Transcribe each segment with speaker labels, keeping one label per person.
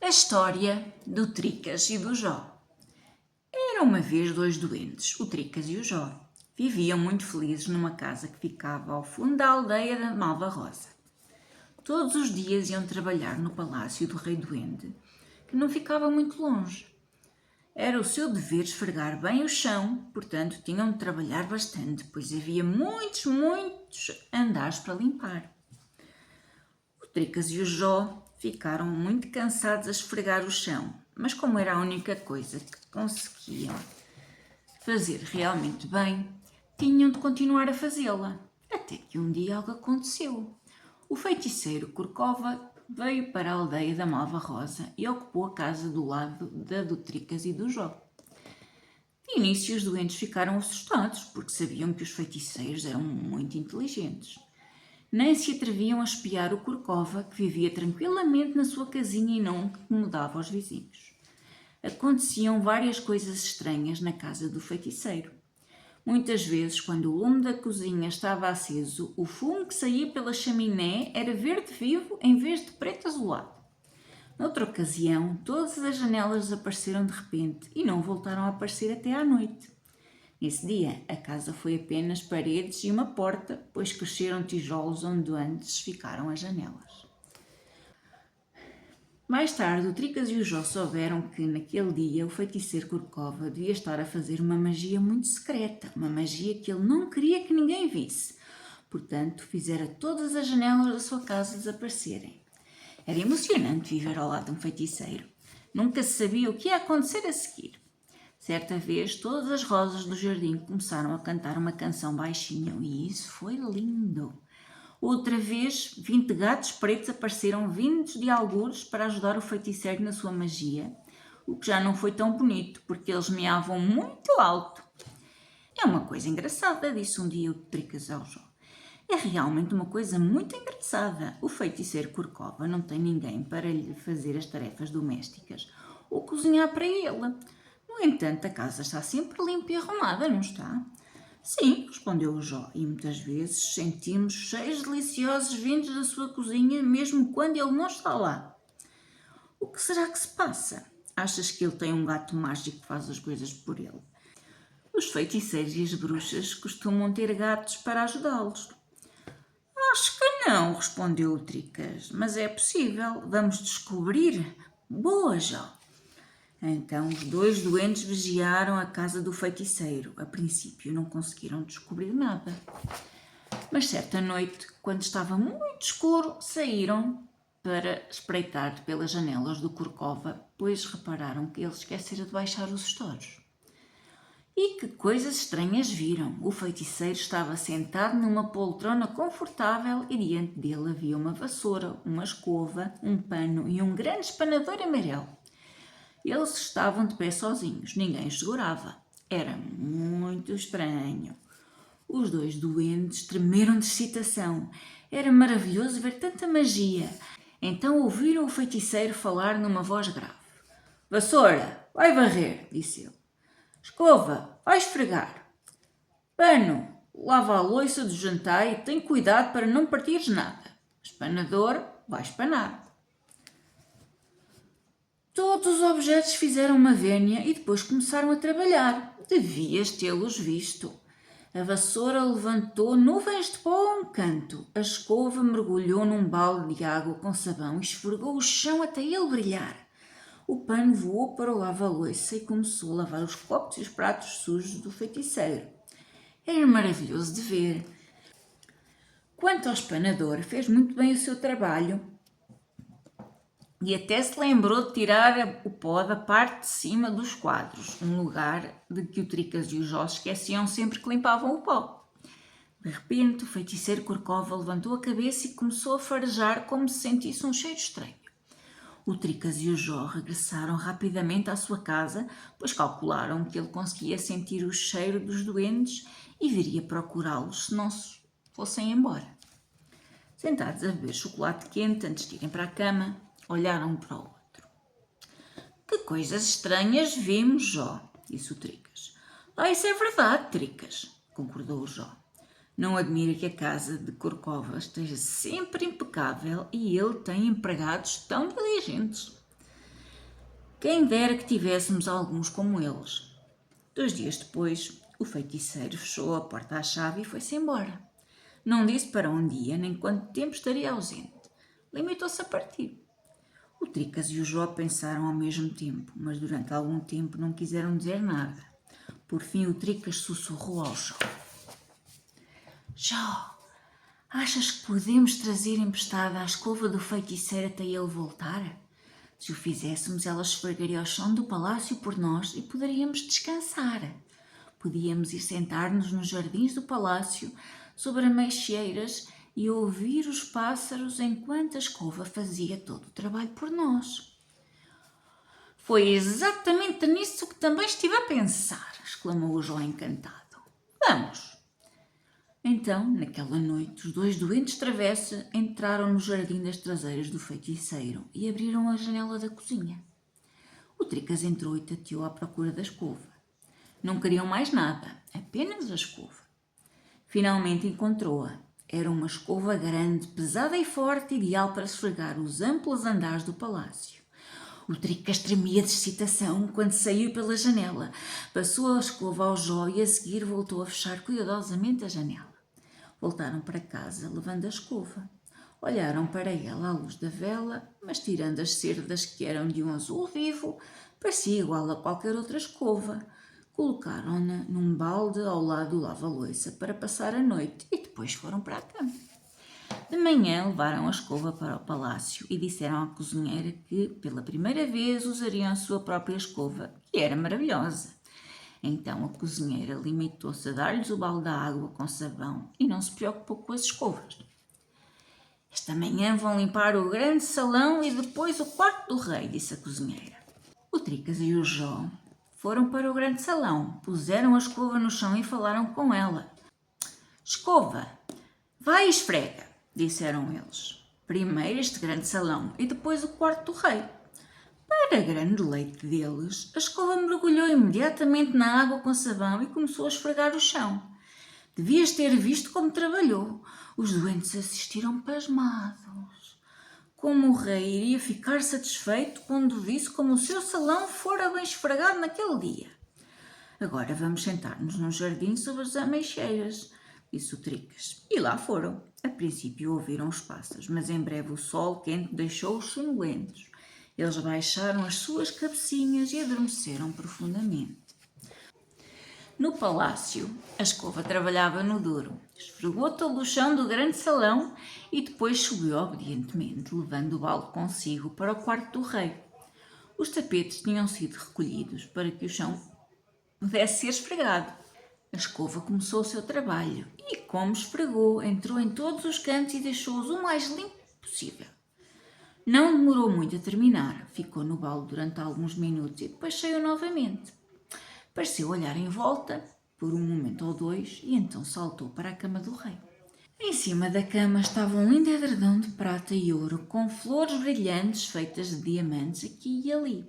Speaker 1: A história do Tricas e do Jó. Era uma vez dois doentes, o Tricas e o Jó. Viviam muito felizes numa casa que ficava ao fundo da aldeia da Malva Rosa. Todos os dias iam trabalhar no palácio do rei doente, que não ficava muito longe. Era o seu dever esfregar bem o chão, portanto tinham de trabalhar bastante, pois havia muitos andares para limpar. O Tricas e o Jó ficaram muito cansados a esfregar o chão, mas como era a única coisa que conseguiam fazer realmente bem, tinham de continuar a fazê-la. Até que um dia algo aconteceu. O feiticeiro Corcova veio para a aldeia da Malva Rosa e ocupou a casa do lado da do Tricas e do Jó. De início os doentes ficaram assustados, porque sabiam que os feiticeiros eram muito inteligentes. Nem se atreviam a espiar o Corcova, que vivia tranquilamente na sua casinha e não incomodava os vizinhos. Aconteciam várias coisas estranhas na casa do feiticeiro. Muitas vezes, quando o lume da cozinha estava aceso, o fumo que saía pela chaminé era verde vivo em vez de preto azulado. Noutra ocasião, todas as janelas desapareceram de repente e não voltaram a aparecer até à noite. Nesse dia, a casa foi apenas paredes e uma porta, pois cresceram tijolos onde antes ficaram as janelas. Mais tarde, o Tricas e o Jó souberam que, naquele dia, o feiticeiro Corcova devia estar a fazer uma magia muito secreta, uma magia que ele não queria que ninguém visse. Portanto, fizera todas as janelas da sua casa desaparecerem. Era emocionante viver ao lado de um feiticeiro. Nunca se sabia o que ia acontecer a seguir. Certa vez, todas as rosas do jardim começaram a cantar uma canção baixinho e isso foi lindo. Outra vez, 20 gatos pretos apareceram vindos de algures para ajudar o feiticeiro na sua magia, o que já não foi tão bonito, porque eles miavam muito alto. É uma coisa engraçada, disse um dia o Tricas ao Jó. É realmente uma coisa muito engraçada. O feiticeiro Corcova não tem ninguém para lhe fazer as tarefas domésticas ou cozinhar para ele. No entanto, a casa está sempre limpa e arrumada, não está? Sim, respondeu o Jó, e muitas vezes sentimos cheiros deliciosos vindos da sua cozinha, mesmo quando ele não está lá. O que será que se passa? Achas que ele tem um gato mágico que faz as coisas por ele? Os feiticeiros e as bruxas costumam ter gatos para ajudá-los. Acho que não, respondeu o Tricas, mas é possível, vamos descobrir. Boa, Jó! Então os dois doentes vigiaram a casa do feiticeiro. A princípio não conseguiram descobrir nada. Mas certa noite, quando estava muito escuro, saíram para espreitar pelas janelas do Corcova, pois repararam que ele esquecera de baixar os estores. E que coisas estranhas viram! O feiticeiro estava sentado numa poltrona confortável e diante dele havia uma vassoura, uma escova, um pano e um grande espanador amarelo. Eles estavam de pé sozinhos, ninguém os segurava. Era muito estranho. Os dois doentes tremeram de excitação. Era maravilhoso ver tanta magia. Então ouviram o feiticeiro falar numa voz grave. Vassoura, vai varrer, disse ele. Escova, vai esfregar. Pano, lava a louça do jantar e tem cuidado para não partires nada. Espanador, vai espanar. Todos os objetos fizeram uma vénia e depois começaram a trabalhar. Devias tê-los visto. A vassoura levantou nuvens de pó a um canto. A escova mergulhou num balde de água com sabão e esfregou o chão até ele brilhar. O pano voou para o lava-louça e começou a lavar os copos e os pratos sujos do feiticeiro. Era maravilhoso de ver. Quanto ao espanador, fez muito bem o seu trabalho e até se lembrou de tirar o pó da parte de cima dos quadros, um lugar de que o Tricas e o Jó esqueciam sempre que limpavam o pó. De repente, o feiticeiro Corcova levantou a cabeça e começou a farejar como se sentisse um cheiro estranho. O Tricas e o Jó regressaram rapidamente à sua casa, pois calcularam que ele conseguia sentir o cheiro dos doentes e viria procurá-los se não se fossem embora. Sentados a beber chocolate quente antes de irem para a cama, olharam um para o outro. Que coisas estranhas vimos, Jó, disse o Tricas. Isso é verdade, Tricas, concordou o Jó. Não admira que a casa de Corcova esteja sempre impecável e ele tem empregados tão diligentes. Quem dera que tivéssemos alguns como eles. 2 dias depois, o feiticeiro fechou a porta à chave e foi-se embora. Não disse para onde ia nem quanto tempo estaria ausente. Limitou-se a partir. O Tricas e o Jó pensaram ao mesmo tempo, mas durante algum tempo não quiseram dizer nada. Por fim, o Tricas sussurrou ao Jó: Jó, achas que podemos trazer emprestada a escova do feiticeiro até ele voltar? Se o fizéssemos, ela esfregaria o chão do palácio por nós e poderíamos descansar. Podíamos ir sentar-nos nos jardins do palácio, sobre ameixeiras, e ouvir os pássaros enquanto a escova fazia todo o trabalho por nós. Foi exatamente nisso que também estive a pensar, exclamou o Jó encantado. Vamos! Então, naquela noite, os 2 doentes travessos entraram no jardim das traseiras do feiticeiro e abriram a janela da cozinha. O Tricas entrou e tateou à procura da escova. Não queriam mais nada, apenas a escova. Finalmente encontrou-a. Era uma escova grande, pesada e forte, ideal para esfregar os amplos andares do palácio. O Tricas tremia de excitação quando saiu pela janela. Passou a escova ao Jó e a seguir voltou a fechar cuidadosamente a janela. Voltaram para casa, levando a escova. Olharam para ela à luz da vela, mas tirando as cerdas que eram de um azul vivo, parecia igual a qualquer outra escova. Colocaram-na num balde ao lado do lava-loiça para passar a noite e depois foram para a cama. De manhã levaram a escova para o palácio e disseram à cozinheira que, pela primeira vez, usariam a sua própria escova, que era maravilhosa. Então a cozinheira limitou-se a dar-lhes o balde de água com sabão e não se preocupou com as escovas. Esta manhã vão limpar o grande salão e depois o quarto do rei, disse a cozinheira. O Tricas e o Jó foram para o grande salão, puseram a escova no chão e falaram com ela. Escova, vai e esfrega, disseram eles. Primeiro este grande salão e depois o quarto do rei. Para grande leite deles, a escova mergulhou imediatamente na água com sabão e começou a esfregar o chão. Devias ter visto como trabalhou. Os doentes assistiram pasmados. Como o rei iria ficar satisfeito quando visse como o seu salão fora bem esfregado naquele dia. Agora vamos sentar-nos num jardim sobre as ameixeiras, disse o Tricas. E lá foram. A princípio ouviram os pássaros, mas em breve o sol quente deixou-os sonolentos. Eles baixaram as suas cabecinhas e adormeceram profundamente. No palácio, a escova trabalhava no duro. Esfregou todo o chão do grande salão e depois subiu obedientemente, levando o balde consigo para o quarto do rei. Os tapetes tinham sido recolhidos para que o chão pudesse ser esfregado. A escova começou o seu trabalho e, como esfregou, entrou em todos os cantos e deixou-os o mais limpo possível. Não demorou muito a terminar. Ficou no balde durante alguns minutos e depois saiu novamente. Pareceu olhar em volta, por um momento ou dois, e então saltou para a cama do rei. Em cima da cama estava um lindo edredom de prata e ouro, com flores brilhantes feitas de diamantes aqui e ali.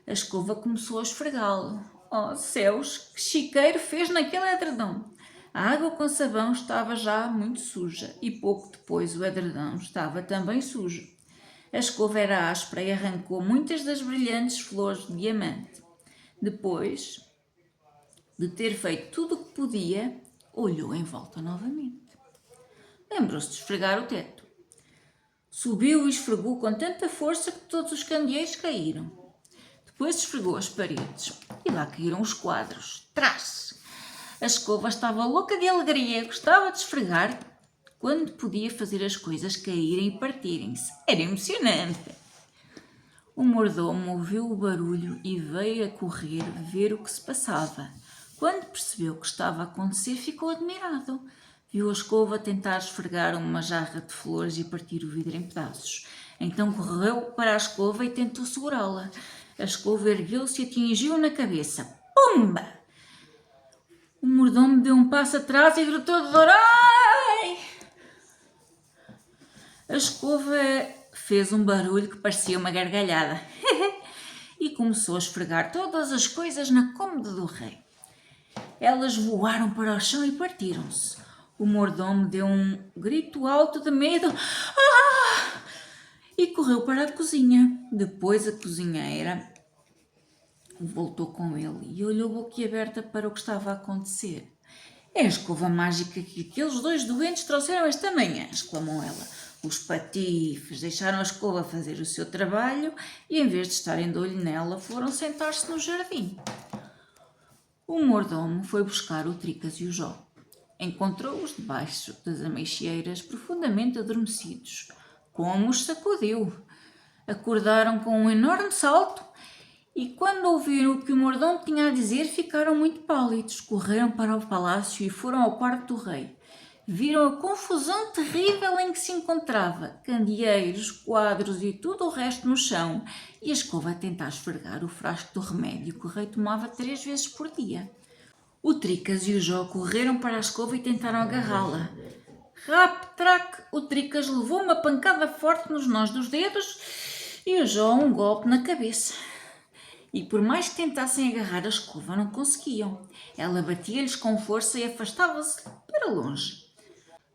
Speaker 1: A escova começou a esfregá-lo. Oh céus, que chiqueiro fez naquele edredom! A água com sabão estava já muito suja e pouco depois o edredom estava também sujo. A escova era áspera e arrancou muitas das brilhantes flores de diamante. Depois de ter feito tudo o que podia, olhou em volta novamente. Lembrou-se de esfregar o teto. Subiu e esfregou com tanta força que todos os candeeiros caíram. Depois esfregou as paredes e lá caíram os quadros. Trás! A escova estava louca de alegria, gostava de esfregar quando podia fazer as coisas caírem e partirem-se. Era emocionante. O mordomo ouviu o barulho e veio a correr ver o que se passava. Quando percebeu o que estava a acontecer, ficou admirado. Viu a escova tentar esfregar uma jarra de flores e partir o vidro em pedaços. Então correu para a escova e tentou segurá-la. A escova ergueu-se e atingiu-o na cabeça. Pumba! O mordomo deu um passo atrás e gritou de dor. Ai! A escova fez um barulho que parecia uma gargalhada e começou a esfregar todas as coisas na cômoda do rei. Elas voaram para o chão e partiram-se. O mordomo deu um grito alto de medo. Ah! e correu para a cozinha. Depois a cozinheira voltou com ele e olhou boquiaberta para o que estava a acontecer. É a escova mágica que aqueles dois doentes trouxeram esta manhã, exclamou ela. Os patifes deixaram a escova fazer o seu trabalho e, em vez de estarem de olho nela, foram sentar-se no jardim. O mordomo foi buscar o Tricas e o Jó. Encontrou-os debaixo das ameixeiras, profundamente adormecidos. Como os sacudiu! Acordaram com um enorme salto e, quando ouviram o que o mordomo tinha a dizer, ficaram muito pálidos. Correram para o palácio e foram ao quarto do rei. Viram a confusão terrível em que se encontrava, candeeiros, quadros e tudo o resto no chão, e a escova a tentar esfregar o frasco do remédio que o rei tomava 3 vezes por dia. O Tricas e o Jó correram para a escova e tentaram agarrá-la. Rap-trac, o Tricas levou uma pancada forte nos nós dos dedos e o Jó um golpe na cabeça. E por mais que tentassem agarrar a escova, não conseguiam. Ela batia-lhes com força e afastava-se para longe.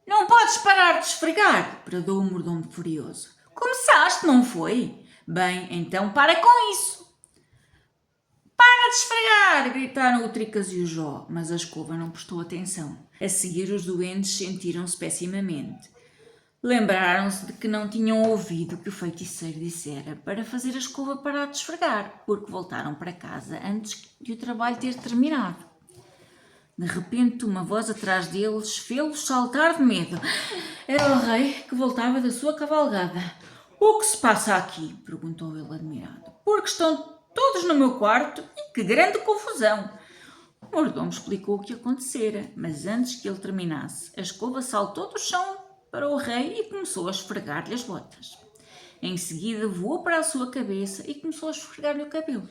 Speaker 1: Não podes parar de esfregar, bradou o mordomo furioso. Começaste, não foi? Bem, então para com isso. Para de esfregar, gritaram o Tricas e o Jó, mas a escova não prestou atenção. A seguir, os doentes sentiram-se pessimamente. Lembraram-se de que não tinham ouvido o que o feiticeiro dissera para fazer a escova parar de esfregar, porque voltaram para casa antes de o trabalho ter terminado. De repente, uma voz atrás deles fê-los saltar de medo. Era o rei que voltava da sua cavalgada. O que se passa aqui? Perguntou ele admirado. Porque estão todos no meu quarto e que grande confusão! O mordomo explicou o que acontecera, mas antes que ele terminasse, a escova saltou do chão para o rei e começou a esfregar-lhe as botas. Em seguida, voou para a sua cabeça e começou a esfregar-lhe o cabelo.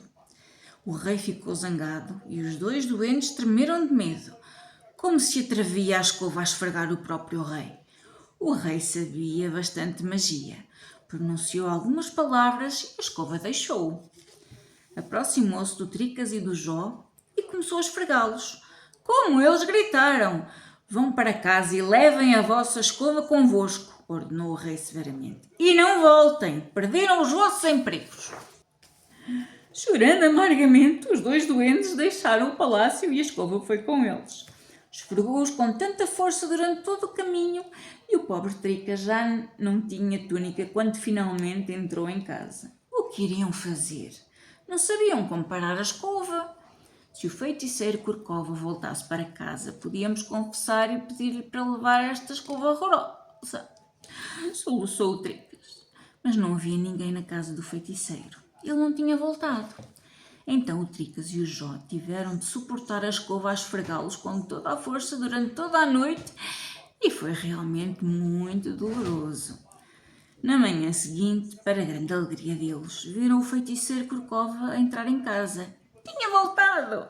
Speaker 1: O rei ficou zangado e os dois doentes tremeram de medo. Como se atrevia a escova a esfregar o próprio rei? O rei sabia bastante magia. Pronunciou algumas palavras e a escova deixou-o. Aproximou-se do Tricas e do Jó e começou a esfregá-los. Como eles gritaram! Vão para casa e levem a vossa escova convosco, ordenou o rei severamente. E não voltem, perderam os vossos empregos. Chorando amargamente, os dois doentes deixaram o palácio e a escova foi com eles. Esfregou-os com tanta força durante todo o caminho e o pobre Tricas já não tinha túnica quando finalmente entrou em casa. O que iriam fazer? Não sabiam como parar a escova. Se o feiticeiro Corcova voltasse para casa, podíamos confessar e pedir-lhe para levar esta escova horrorosa. Soluçou o Tricas. Mas não havia ninguém na casa do feiticeiro. Ele não tinha voltado. Então o Tricas e o Jó tiveram de suportar a escova a esfregá-los com toda a força durante toda a noite e foi realmente muito doloroso. Na manhã seguinte, para grande alegria deles, viram o feiticeiro Corcova entrar em casa. Tinha voltado!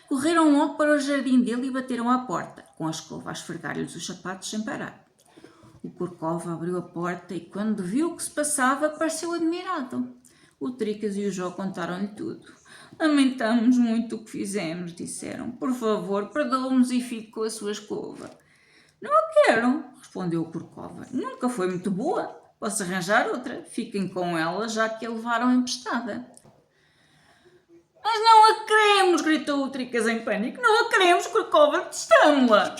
Speaker 1: Correram logo para o jardim dele e bateram à porta, com a escova a esfregar-lhes os sapatos sem parar. O Corcova abriu a porta e, quando viu o que se passava, pareceu admirado. O Tricas e o Jó contaram-lhe tudo. Lamentamos muito o que fizemos, disseram. Por favor, perdoe-nos e fique com a sua escova. Não a quero, respondeu o Corcova. Nunca foi muito boa. Posso arranjar outra. Fiquem com ela, já que a levaram emprestada. Mas não a queremos, gritou o Tricas em pânico. Não a queremos, Corcova, detestamo-la.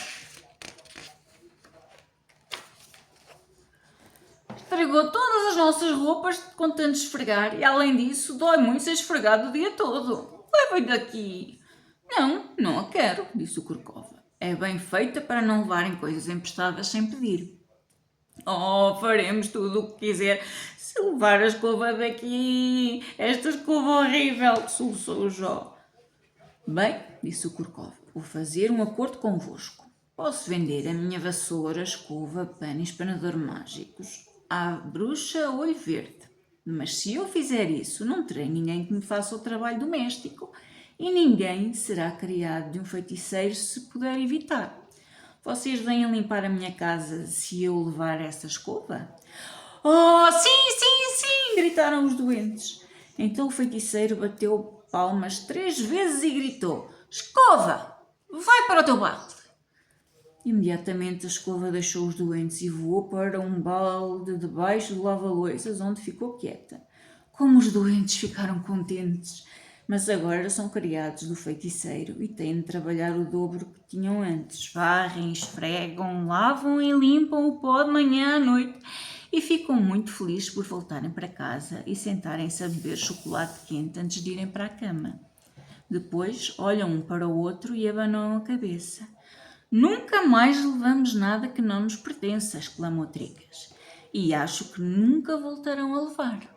Speaker 1: Estragou todas as nossas roupas com tanto esfregar e, além disso, dói muito ser esfregado o dia todo. Leva-lhe daqui. Não, não a quero, disse o Corcova. É bem feita para não levarem coisas emprestadas sem pedir. Oh, faremos tudo o que quiser se levar a escova daqui. Esta escova horrível, soluçou o Jó. Bem, disse o Corcova, vou fazer um acordo convosco. Posso vender a minha vassoura, escova, pano e espanador mágicos à bruxa Olho Verde. Mas se eu fizer isso, não terei ninguém que me faça o trabalho doméstico e ninguém será criado de um feiticeiro se puder evitar. Vocês venham limpar a minha casa se eu levar essa escova? Oh, sim, sim, sim! Gritaram os doentes. Então o feiticeiro bateu palmas 3 vezes e gritou: Escova, vai para o teu balde! Imediatamente a escova deixou os doentes e voou para um balde debaixo do lava-loiças, onde ficou quieta. Como os doentes ficaram contentes, mas agora são criados do feiticeiro e têm de trabalhar o dobro que tinham antes. Varrem, esfregam, lavam e limpam o pó de manhã à noite e ficam muito felizes por voltarem para casa e sentarem-se a beber chocolate quente antes de irem para a cama. Depois olham um para o outro e abanam a cabeça. Nunca mais levamos nada que não nos pertença, exclamou Tricas, e acho que nunca voltarão a levar.